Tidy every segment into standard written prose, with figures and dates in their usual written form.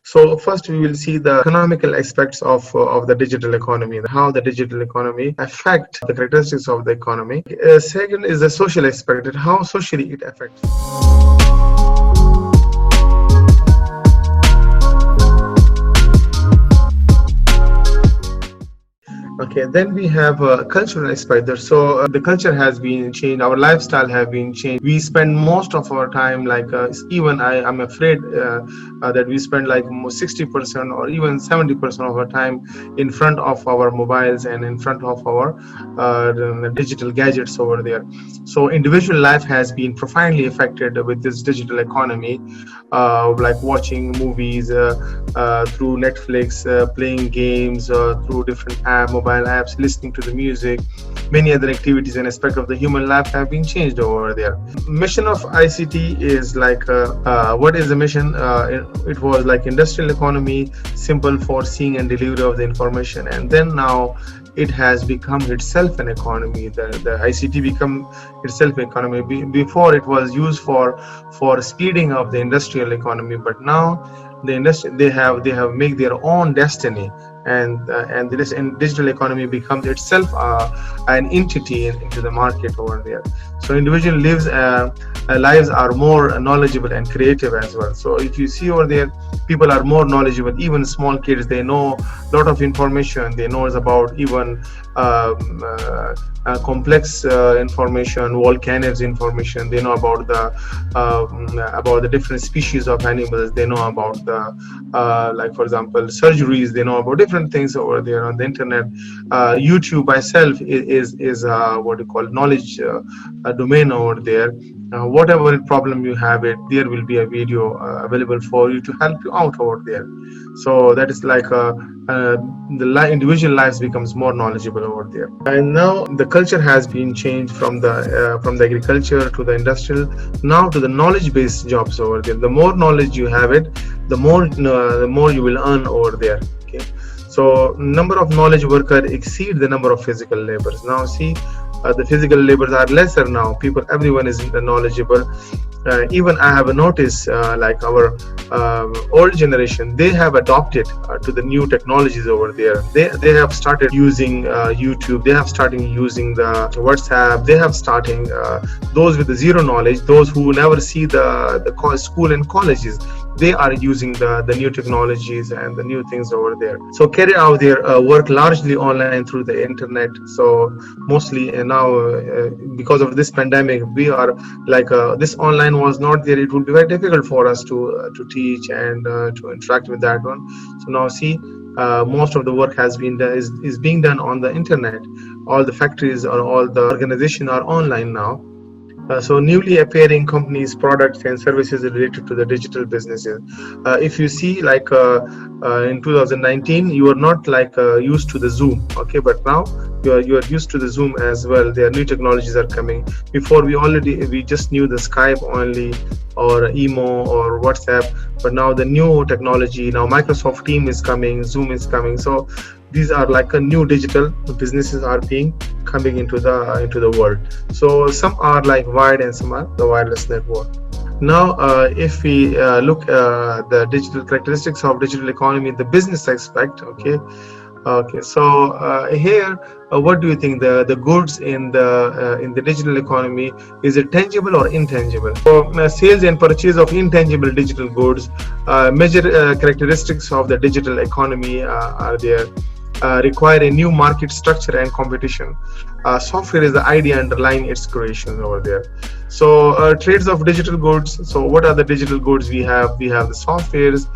So first we will see the economical aspects of the digital economy, how the digital economy affect the characteristics of the economy. Second is the social aspect, how socially it affects. Okay, then we have cultural aspect there. So the culture has been changed, our lifestyle have been changed. We spend most of our time, like even I'm afraid that we spend like 60% or even 70% of our time in front of our mobiles and in front of our digital gadgets over there. So individual life has been profoundly affected with this digital economy, like watching movies through Netflix, playing games through different mobile apps, listening to the music. Many other activities and aspects of the human life have been changed over there. Mission of ICT is like what is the mission? It was like industrial economy, simple for seeing and delivery of the information, and then now it has become itself an economy. The ICT become itself economy. Before it was used for speeding up the industrial economy, but now the industry they have make their own destiny, and this digital economy becomes itself an entity into the market over there. So individual lives are more knowledgeable and creative as well. So if you see over there, people are more knowledgeable. Even small kids, they know a lot of information. They know about even complex information, volcanoes information. They know about the different species of animals. They know about the like for example surgeries. They know about different things over there on the internet. YouTube itself is what you call knowledge domain over there. Whatever problem you have it, there will be a video available for you to help you out over there. So that is like individual lives becomes more knowledgeable over there. And now the culture has been changed from the agriculture to the industrial, now to the knowledge based jobs over there. The more knowledge you have it, the more you will earn over there. Okay, so number of knowledge worker exceed the number of physical labors. Now see, the physical labors are lesser now. Everyone is knowledgeable. Even I have noticed like our old generation, they have adopted to the new technologies over there. They have started using YouTube. They have started using the WhatsApp. They have starting those with the zero knowledge, those who never see the school and colleges. They are using the new technologies and the new things over there. So carry out their work largely online through the internet. So mostly now because of this pandemic, we are like this online was not there. It would be very difficult for us to teach and to interact with that one. So now see, most of the work has been done, is being done on the internet. All the factories or all the organization are online now. So newly appearing companies, products and services related to the digital businesses. If you see like in 2019, you are not like used to the Zoom, okay, but now you are used to the Zoom as well. There are new technologies are coming. Before we just knew the Skype only, or emo or WhatsApp, but now the new technology, now Microsoft Team is coming, Zoom is coming. So these are like a new digital businesses are being coming into the world. So some are like wired and some are the wireless network. Now if we look the digital characteristics of digital economy, the business aspect. Okay, so here, what do you think the goods in the digital economy, is it tangible or intangible? So sales and purchase of intangible digital goods, major characteristics of the digital economy are there. Require a new market structure and competition. Software is the idea underlying its creation over there. So trades of digital goods. So what are the digital goods we have? We have the softwares,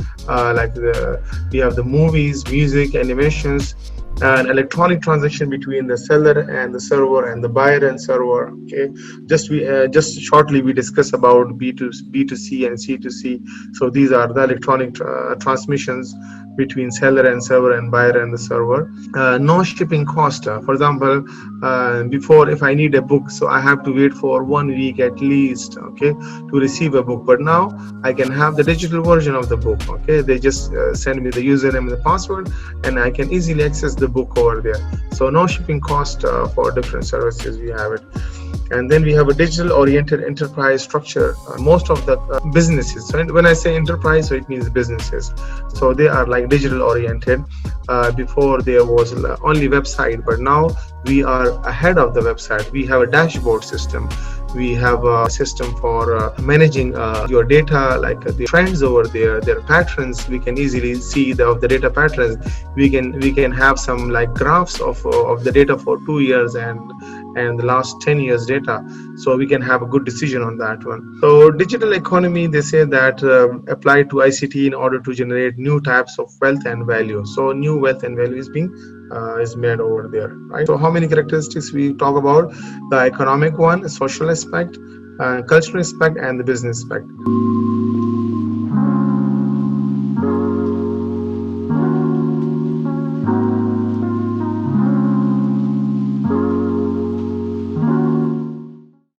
we have the movies, music, animations, and electronic transaction between the seller and the server and the buyer and server. Okay, just shortly we discuss about B2C and C2C. So these are the electronic transmissions between seller and server and buyer and the server. No shipping cost. For example, before if I need a book, so I have to wait for 1 week at least, okay, to receive a book. But now I can have the digital version of the book. Okay, they just send me the username and the password, and I can easily access the book over there. So no shipping cost for different services, we have it. And then we have a digital oriented enterprise structure. Most of the businesses, so when I say enterprise, so it means businesses, so they are like digital oriented. Before there was only website, but now we are ahead of the website. We have a dashboard system, we have a system for managing your data, like the trends over there, their patterns. We can easily see the data patterns. We can have some like graphs of the data for 2 years and the last 10 years data, so we can have a good decision on that one. So digital economy, they say that apply to ICT in order to generate new types of wealth and value. So new wealth and value is being is made over there, right? So how many characteristics we talk about? The economic one, social aspect, cultural aspect, and the business aspect.